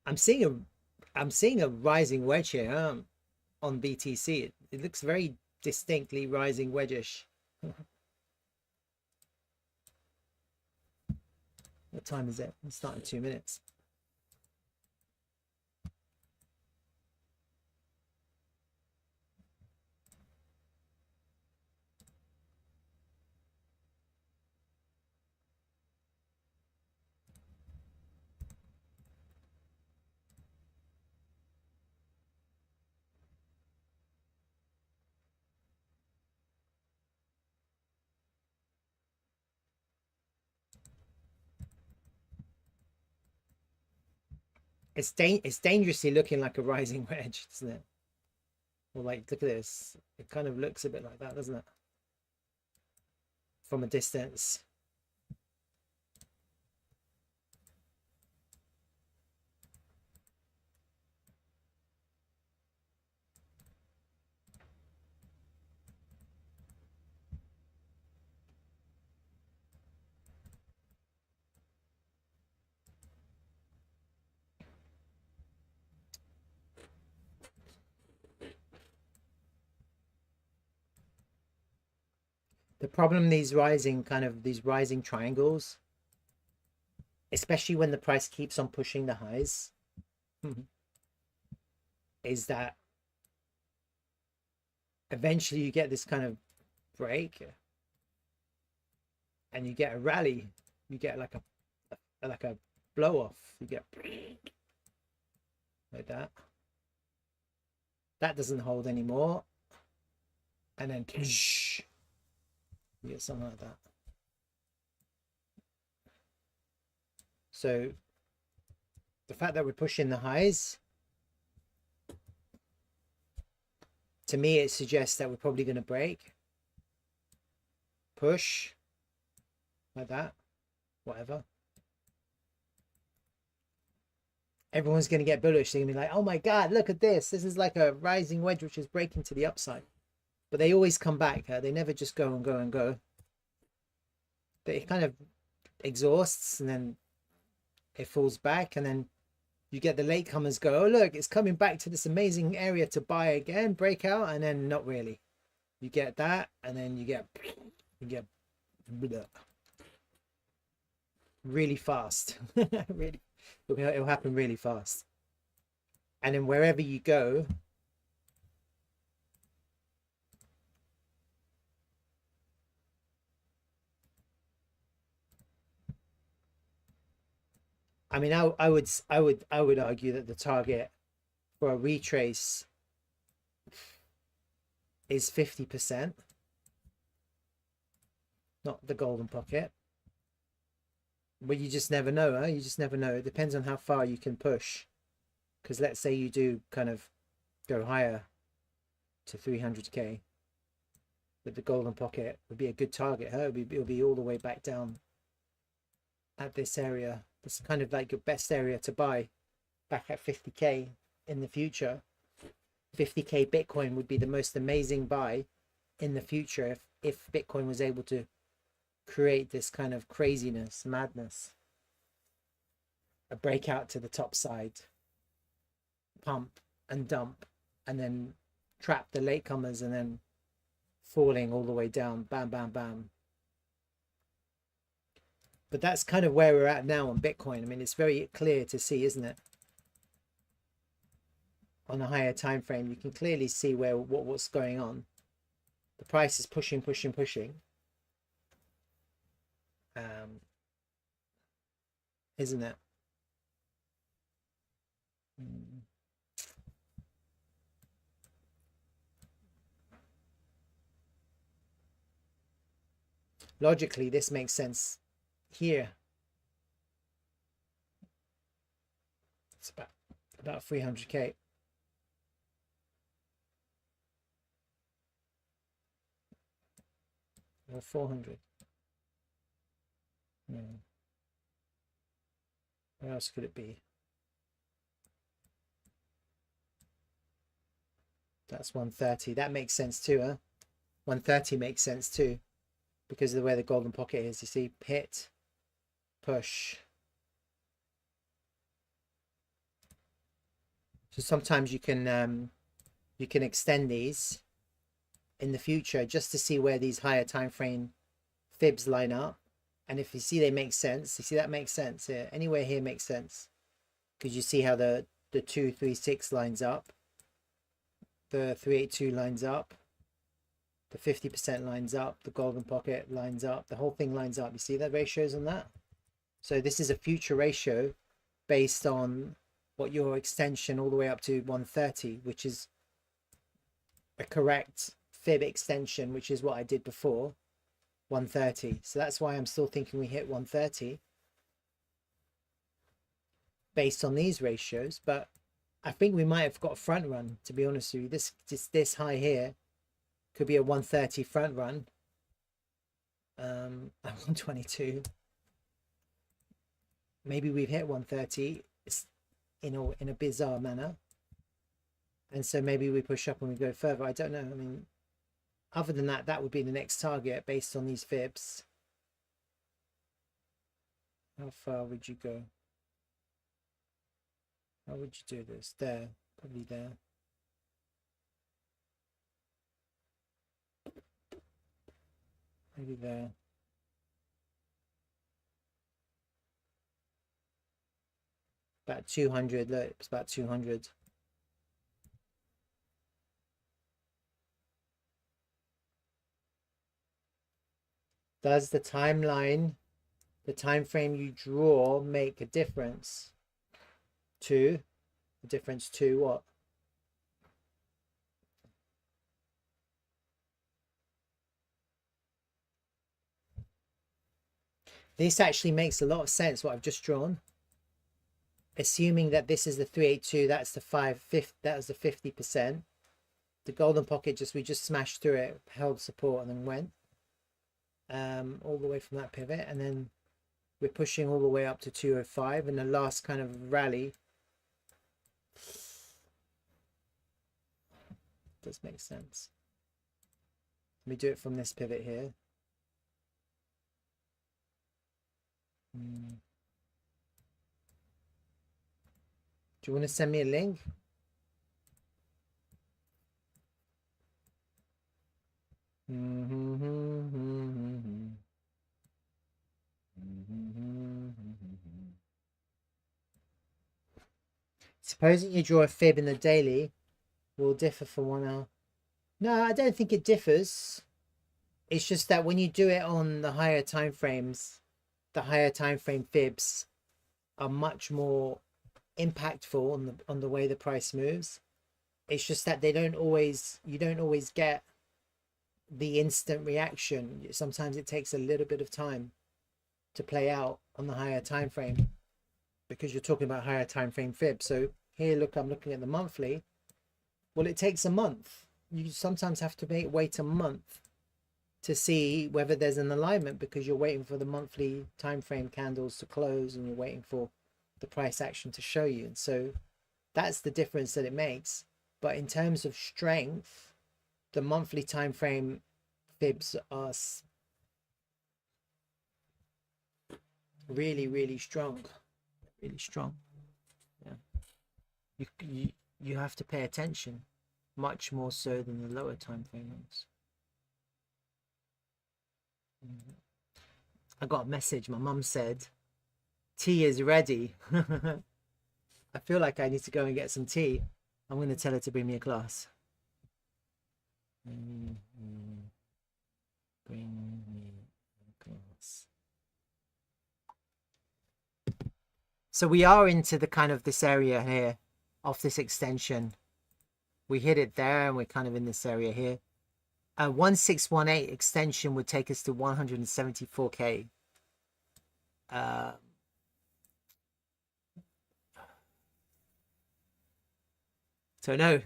I'm seeing a rising wedge here on BTC. It looks very distinctly rising wedge-ish. What time is it? It's starting 2 minutes. It's dangerously looking like a rising wedge, doesn't it? Well, like, look at this. It kind of looks a bit like that, doesn't it? From a distance. The problem these rising triangles, especially when the price keeps on pushing the highs, is that eventually you get this kind of break and you get a rally. You get like a blow off. You get like that. That doesn't hold anymore. And then you get something like that. So the fact that we're pushing the highs, to me, it suggests that we're probably going to break, push like that, whatever. Everyone's going to get bullish. They're going to be like, oh my God, look at this. This is like a rising wedge, which is breaking to the upside. But they always come back. They never just go and go and go. It kind of exhausts and then it falls back. And then you get the latecomers go, oh, look, it's coming back to this amazing area to buy again, breakout. And then not really. You get that. And then you get blah. Really fast. Really, it'll happen really fast. And then wherever you go, I mean, I would argue that the target for a retrace is 50%, not the golden pocket. But you just never know, huh? You just never know. It depends on how far you can push. Because let's say you do kind of go higher to 300k, but the golden pocket would be a good target, huh? It'll be all the way back down at this area. It's kind of like your best area to buy, back at 50k in the future. 50k Bitcoin would be the most amazing buy in the future if Bitcoin was able to create this kind of craziness, madness, a breakout to the top side, pump and dump, and then trap the latecomers, and then falling all the way down, bam, bam, bam. But that's kind of where we're at now on Bitcoin. I mean, it's very clear to see, isn't it? On a higher time frame, you can clearly see what's going on. The price is pushing. Isn't it? Logically, this makes sense here. It's about 300k. Or 400. Where else could it be? That's 130. That makes sense too, huh? 130 makes sense too, because of the way the golden pocket is. You see, hit, push, So sometimes you can extend these in the future just to see where these higher time frame fibs line up. And if you see they make sense, you see that makes sense here. Anywhere here makes sense. Because you see how the 236 lines up. The 382 lines up. The 50% lines up. The golden pocket lines up. The whole thing lines up. You see the ratios on that? So this is a future ratio based on what your extension all the way up to 130, which is a correct fib extension, which is what I did before, 130. So that's why I'm still thinking we hit 130 based on these ratios. But I think we might have got a front run, to be honest with you. This high here could be a 130 front run. At 122. Maybe we've hit 130 in a bizarre manner. And so maybe we push up and we go further. I don't know. I mean, other than that, that would be the next target based on these fibs. How far would you go? How would you do this? There, probably there. Maybe there. About 200. Look, it's about 200. Does the timeline, the time frame you draw, make a difference to what? This actually makes a lot of sense, what I've just drawn. Assuming that this is the 382, that's the 550, that was the 50%. The golden pocket we just smashed through it, held support and then went all the way from that pivot, and then we're pushing all the way up to 205 in the last kind of rally. Does make sense. Let me do it from this pivot here. Do you want to send me a link? Supposing you draw a fib in the daily, will differ for 1 hour. No, I don't think it differs. It's just that when you do it on the higher time frames, the higher time frame fibs are much more impactful on the way the price moves. It's just that you don't always get the instant reaction. Sometimes it takes a little bit of time to play out on the higher time frame because you're talking about higher time frame fibs. So here, look, I'm looking at the monthly. Well, it takes a month. You sometimes have to wait a month to see whether there's an alignment because you're waiting for the monthly time frame candles to close and you're waiting for the price action to show you. And so that's the difference that it makes. But in terms of strength, the monthly time frame fibs are really, really strong. Really strong. Yeah. You have to pay attention much more so than the lower time frame ones. I got a message. My mum said, tea is ready. I feel like I need to go and get some tea. I'm going to tell her to bring me a glass. Bring me a glass. So we are into the kind of this area here of this extension. We hit it there and we're kind of in this area here. 1618 extension would take us to 174k. So no,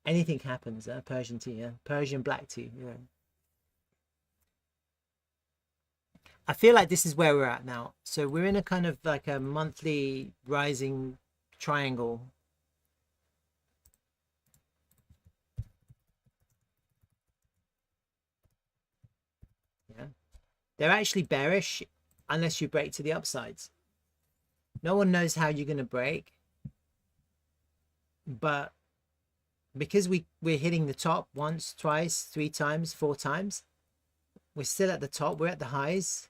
anything happens. Persian tea, yeah, Persian black tea. Yeah, I feel like this is where we're at now. So we're in a kind of like a monthly rising triangle. Yeah, they're actually bearish unless you break to the upsides. No one knows how you're going to break, but because we're hitting the top once, twice, 3 times, 4 times, we're still at the top, we're at the highs.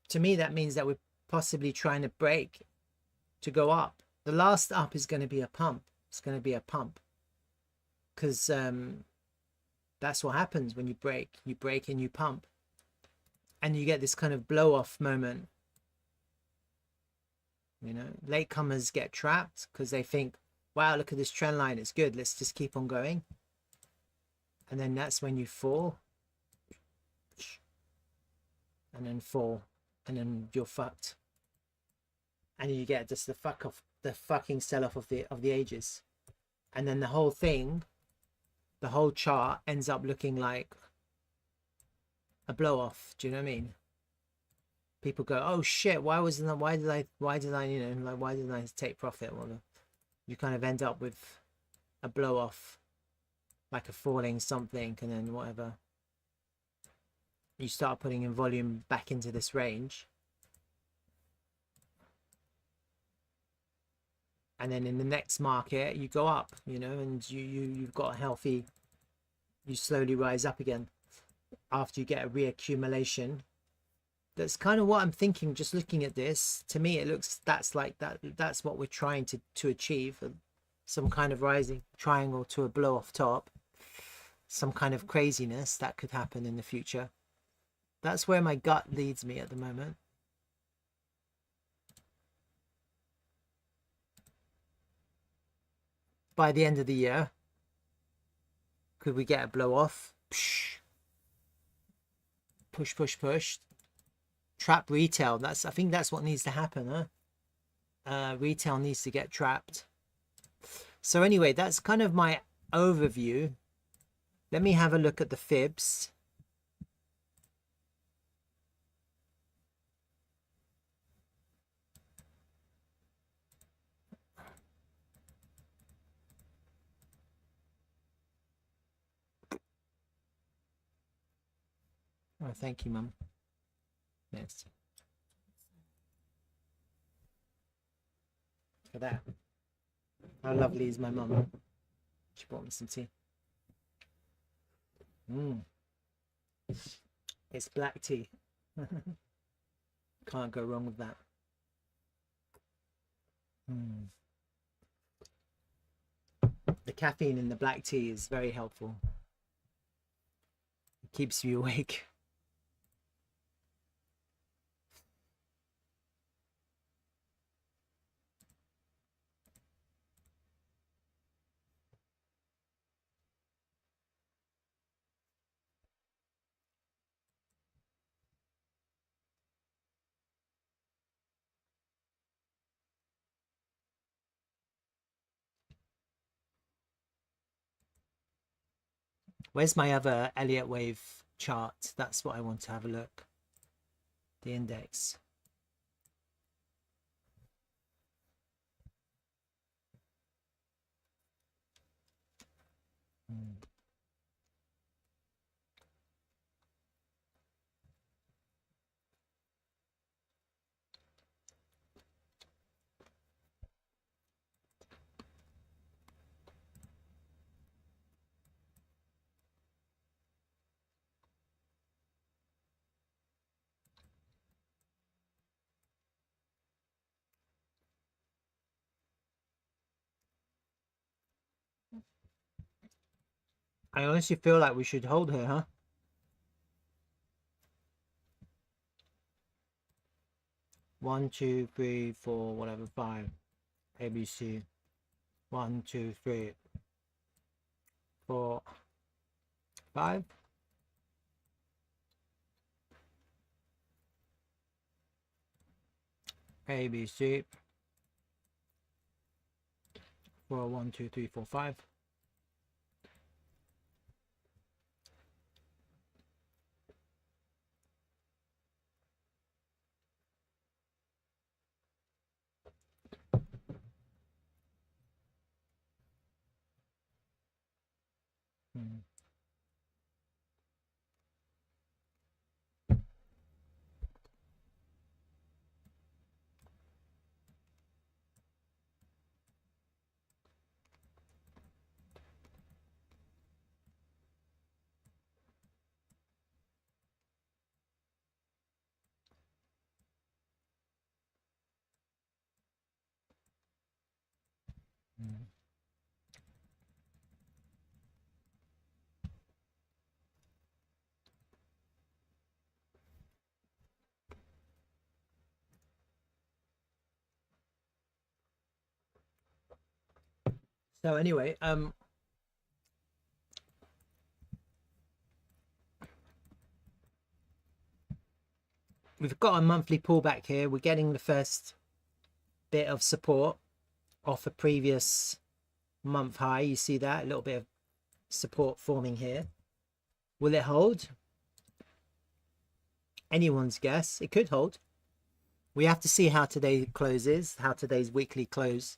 To me, that means that we're possibly trying to break to go up. The last up is going to be a pump. It's going to be a pump, because that's what happens when you break. You break and you pump, and you get this kind of blow off moment. You know, latecomers get trapped because they think, wow, look at this trend line, it's good, let's just keep on going. And then that's when you fall, and then fall, and then you're fucked, and you get just the fucking sell-off of the ages. And then the whole thing, the whole chart ends up looking like a blow off. Do you know what I mean? People go, oh shit, why did I you know, like, why didn't I take profit? Well, you kind of end up with a blow off, like a falling something, and then whatever, you start putting in volume back into this range, and then in the next market you go up, you know, and you've got a healthy, you slowly rise up again after you get a reaccumulation. That's kind of what I'm thinking, just looking at this. To me, it looks, that's what we're trying to achieve, some kind of rising triangle to a blow off top, some kind of craziness that could happen in the future. That's where my gut leads me at the moment. By the end of the year, could we get a blow off? Push, push, push. Trap retail. I think that's what needs to happen, huh? Retail needs to get trapped. So anyway, that's kind of my overview. Let me have a look at the fibs. Oh, thank you, Mum. Yes. For that. How lovely is my mum? She brought me some tea. It's black tea. Can't go wrong with that. The caffeine in the black tea is very helpful. It keeps you awake. Where's my other Elliot wave chart? That's what I want to have a look. The index. I honestly feel like we should hold her, huh? One, two, three, four, whatever, 5. ABC. 1, 2, 3, 4, 5. ABC. 4, 1, 2, 3, 4, 5. So anyway, we've got a monthly pullback here. We're getting the first bit of support off a previous month high. You see that? A little bit of support forming here. Will it hold? Anyone's guess. It could hold. We have to see how today closes, how today's weekly close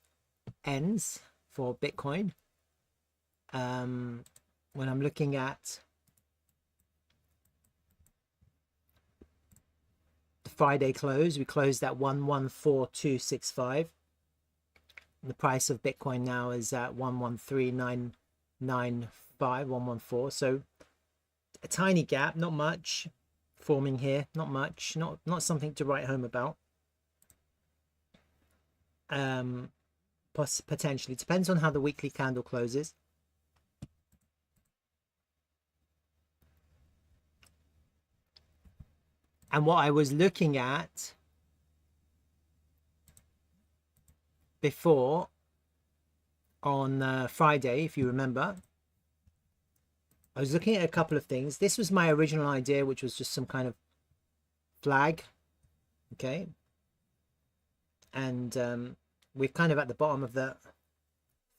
ends for Bitcoin. When I'm looking at the Friday close, we closed at 114,265. The price of Bitcoin now is at 113,995, 114. So a tiny gap, not much forming here, not much, not something to write home about. Potentially depends on how the weekly candle closes. And what I was looking at before on Friday, if you remember, I was looking at a couple of things. This was my original idea, which was just some kind of flag. Okay. And we're kind of at the bottom of the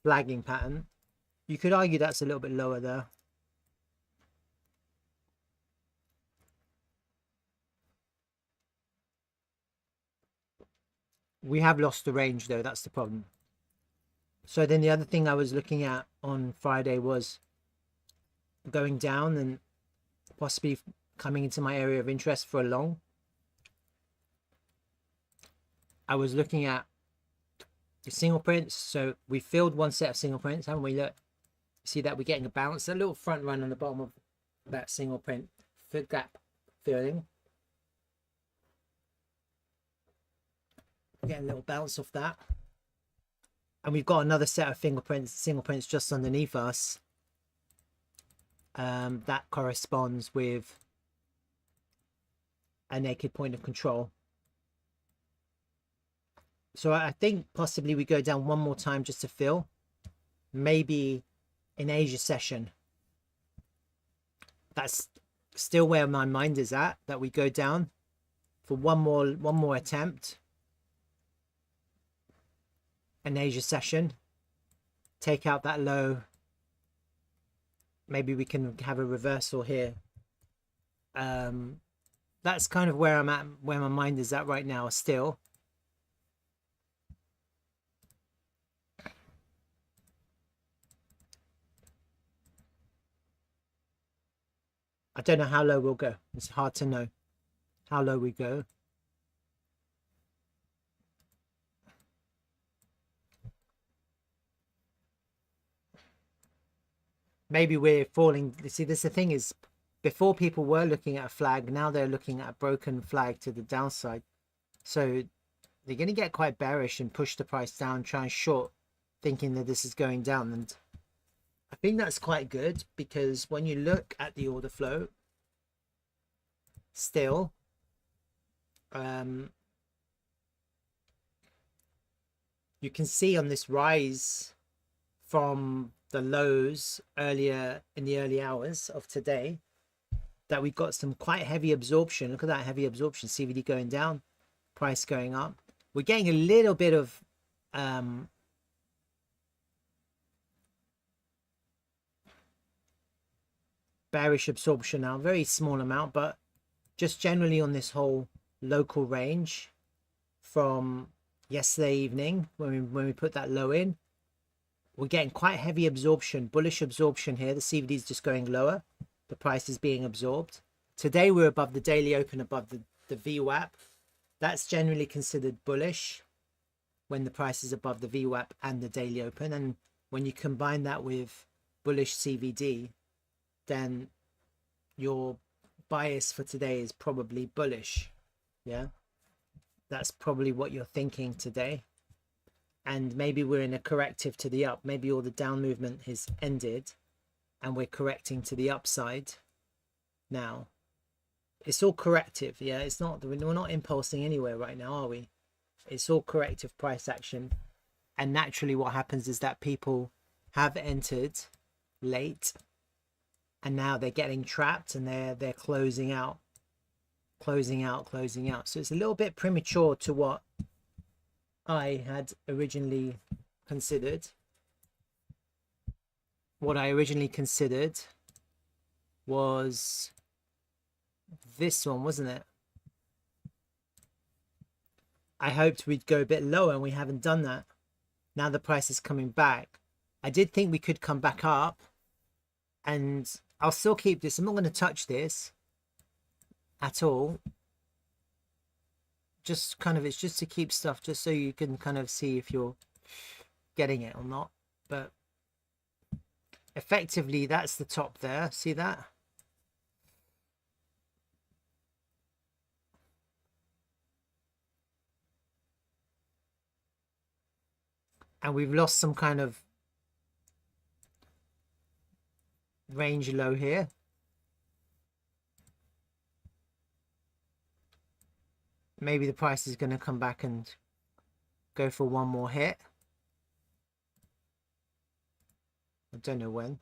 flagging pattern. You could argue that's a little bit lower there. We have lost the range though, that's the problem. So then the other thing I was looking at on Friday was going down and possibly coming into my area of interest for a long. I was looking at the single prints. So we filled one set of single prints, haven't we? Look, see that we're getting a bounce, a little front run on the bottom of that single print, fig gap filling. Getting a little bounce off that. And we've got another set of single prints just underneath us. That corresponds with a naked point of control. So I think possibly we go down one more time just to fill. Maybe in Asia session. That's still where my mind is at, that we go down for one more attempt. An Asia session. Take out that low. Maybe we can have a reversal here. That's kind of where I'm at, where my mind is at right now still. I don't know how low we'll go. It's hard to know how low we go. Maybe we're falling. See, this the thing is, before people were looking at a flag, now they're looking at a broken flag to the downside. So they're going to get quite bearish and push the price down, try and short, thinking that this is going down. And I think that's quite good, because when you look at the order flow, still, you can see on this rise from the lows earlier in the early hours of today that we've got some quite heavy absorption. Look at that heavy absorption. CVD going down, price going up. We're getting a little bit of bearish absorption now, very small amount, but just generally on this whole local range from yesterday evening when we put that low in, we're getting quite heavy absorption, bullish absorption here. The CVD is just going lower. The price is being absorbed. Today we're above the daily open, above the VWAP. That's generally considered bullish when the price is above the VWAP and the daily open. And when you combine that with bullish CVD, then your bias for today is probably bullish. Yeah, that's probably what you're thinking today. and maybe we're in a corrective to the up. Maybe all the down movement has ended and we're correcting to the upside now. It's all corrective. Yeah, it's not, we're not impulsing anywhere right now, are we? It's all corrective price action. And naturally what happens is that people have entered late and now they're getting trapped and they're closing out. So it's a little bit premature to what I had originally considered. What I originally considered was this one, wasn't it? I hoped we'd go a bit lower and we haven't done that. Now the price is coming back. I did think we could come back up, and I'll still keep this. I'm not going to touch this at all. Just kind of, it's just to keep stuff, just so you can kind of see if you're getting it or not. But effectively, that's the top there. See that? And we've lost some kind of range low here. Maybe the price is going to come back and go for one more hit. I don't know when.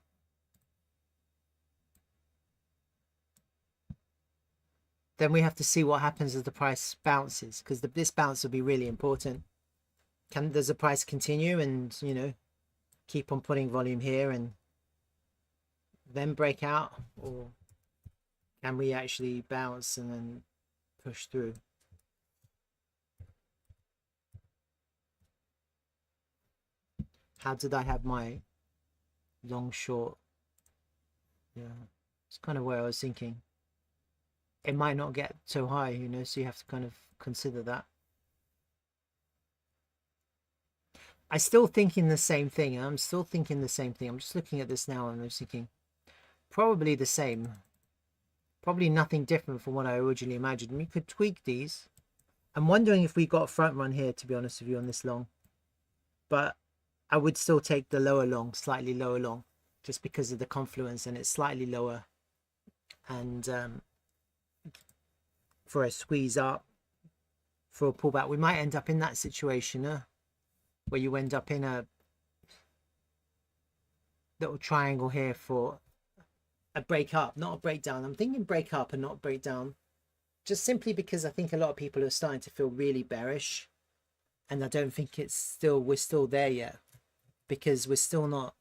Then we have to see what happens as the price bounces, because this bounce will be really important. Does the price continue and, you know, keep on putting volume here and then break out, or can we actually bounce and then push through? How did I have my long short? Yeah, it's kind of where I was thinking. It might not get so high, you know, so you have to kind of consider that. I'm still thinking the same thing. I'm still thinking the same thing. I'm just looking at this now and I'm thinking probably the same. Probably nothing different from what I originally imagined. We could tweak these. I'm wondering if we got a front run here, to be honest with you, on this long. But I would still take the lower long, slightly lower long, just because of the confluence, and it's slightly lower. And for a squeeze up, for a pullback, we might end up in that situation where you end up in a little triangle here for a break up, not a breakdown. I'm thinking break up and not breakdown, just simply because I think a lot of people are starting to feel really bearish, and I don't think we're still there yet, because we're still not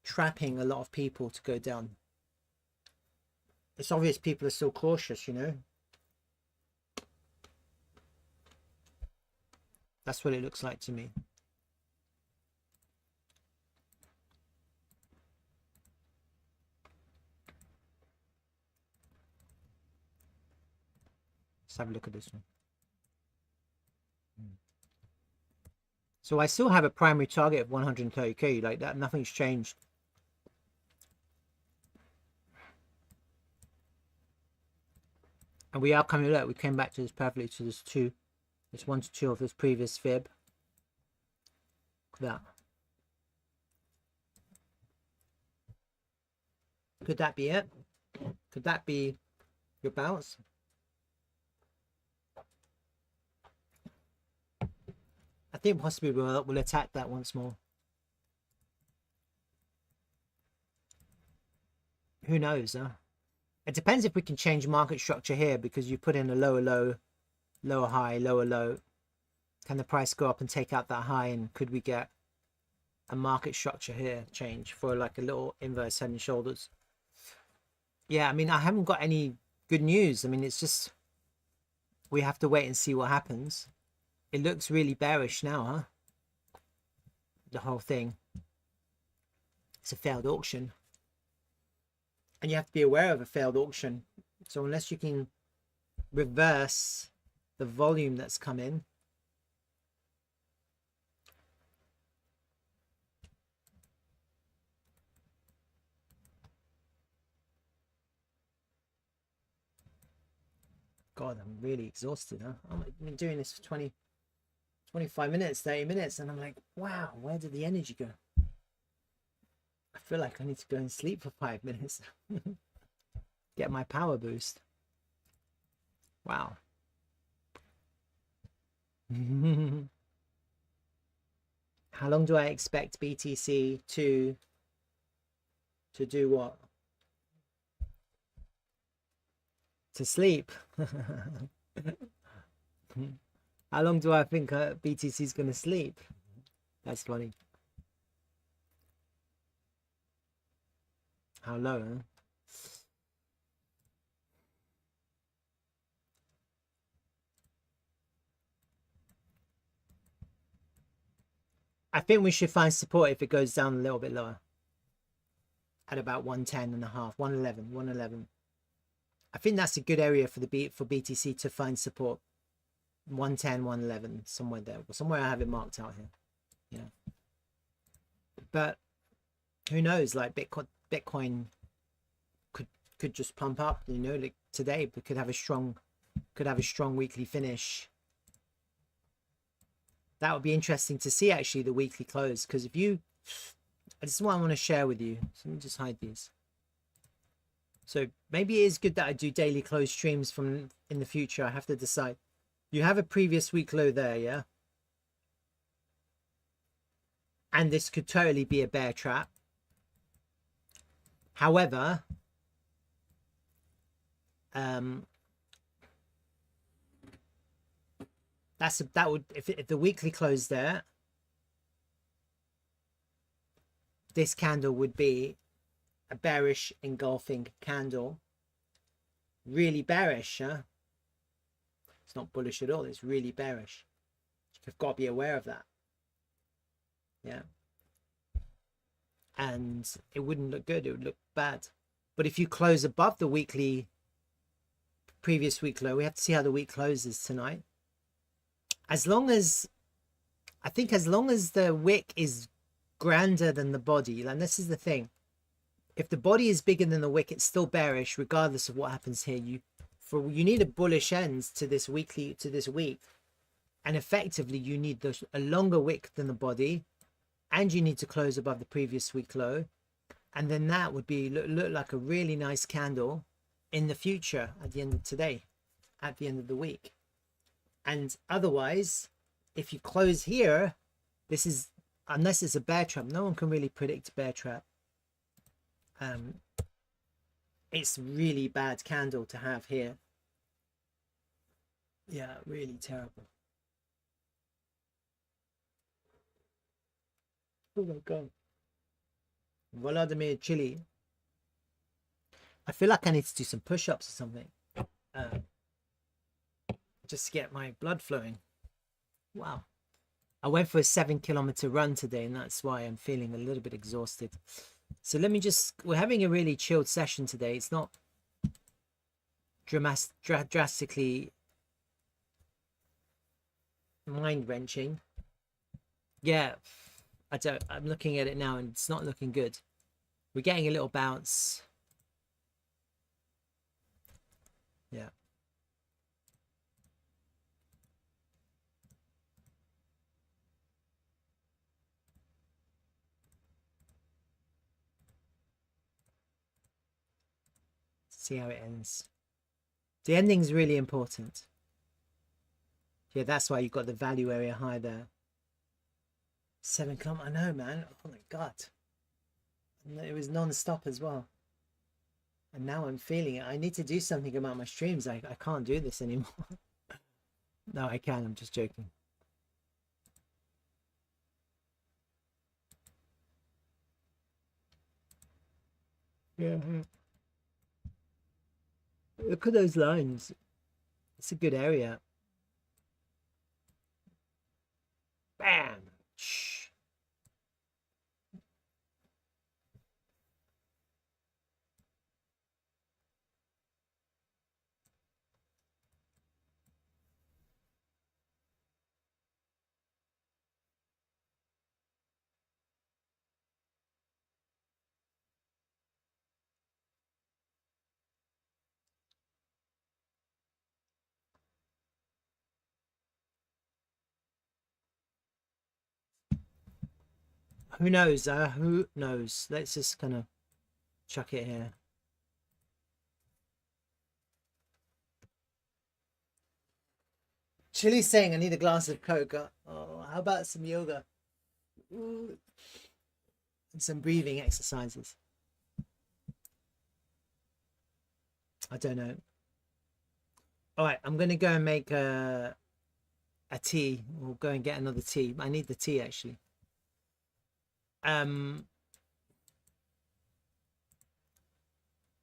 trapping a lot of people to go down. It's obvious people are still cautious, you know. That's what it looks like to me. Let's have a look at this one. So I still have a primary target of 130k, like that. Nothing's changed. And we are coming, look, we came back to this perfectly, to this 2. It's 1 to 2 of this previous fib. Look at that. Could that be it? Could that be your bounce? I think possibly we'll attack that once more. Who knows, huh? It depends if we can change market structure here, because you put in a lower low, lower high, lower low. Can the price go up and take out that high, and could we get a market structure here change for like a little inverse head and shoulders? Yeah, I mean, I haven't got any good news. I mean, it's just we have to wait and see what happens. It looks really bearish now, huh? The whole thing. It's a failed auction. And you have to be aware of a failed auction. So unless you can reverse the volume that's come in, God, I'm really exhausted, huh? I've been doing this for 25 minutes, 30 minutes, and I'm like, wow, where did the energy go? I feel like I need to go and sleep for 5 minutes. Get my power boost. Wow. How long do I expect BTC to do what? To sleep. How long do I think BTC is going to sleep? That's funny. How low, huh? I think we should find support if it goes down a little bit lower. At about 110 and a half, 111, 111. I think that's a good area for BTC to find support. 110, 111, somewhere there. Somewhere I have it marked out here. Yeah. But who knows? Like Bitcoin could just pump up, you know, like today, but could have a strong weekly finish. That would be interesting to see actually, the weekly close, because if you, this is what I want to share with you. So let me just hide these. So maybe it is good that I do daily close streams from in the future. I have to decide. You have a previous week low there, yeah? And this could totally be a bear trap. However, that would, if the weekly close there, this candle would be a bearish engulfing candle. Really bearish, huh? It's not bullish at all. It's really bearish. You've got to be aware of that. Yeah. And it wouldn't look good. It would look bad. But if you close above the weekly, previous week low, we have to see how the week closes tonight. As long as, I think as long as the wick is grander than the body, and this is the thing, if the body is bigger than the wick, it's still bearish regardless of what happens here. You need a bullish end to this week, and effectively you need a longer wick than the body, and you need to close above the previous week low, and then that would be look like a really nice candle in the future at the end of today, at the end of the week. And otherwise, if you close here, this is, unless it's a bear trap, no one can really predict a bear trap. It's really bad candle to have here. Yeah, really terrible. Oh my god. Vladimir Chile. I feel like I need to do some push-ups or something. Just to get my blood flowing. Wow. I went for a 7-kilometer run today, and that's why I'm feeling a little bit exhausted. So let me just, we're having a really chilled session today. It's not drastically mind-wrenching. Yeah, I'm looking at it now and it's not looking good. We're getting a little bounce. Yeah. See how it ends. The ending's really important. Yeah, that's why you've got the value area high there. 7 kilometers. I know, man. Oh my god. And it was non-stop as well. And now I'm feeling it. I need to do something about my streams. I can't do this anymore. No, I can. I'm just joking. Yeah. Look at those lines. It's a good area. Bam. Shh. Who knows? Who knows? Let's just kind of chuck it here. Chili's saying I need a glass of Coke. Oh, how about some yoga? Ooh. And some breathing exercises. I don't know. All right, I'm going to go and make a tea. We'll go and get another tea. I need the tea, actually.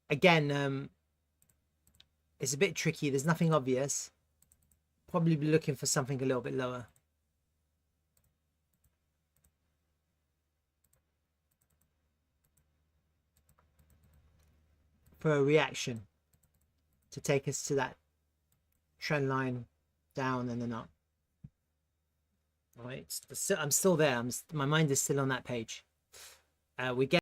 Again, it's a bit tricky. There's nothing obvious. Probably be looking for something a little bit lower. For a reaction to take us to that trend line down and then up. All right, I'm still there. My mind is still on that page. We get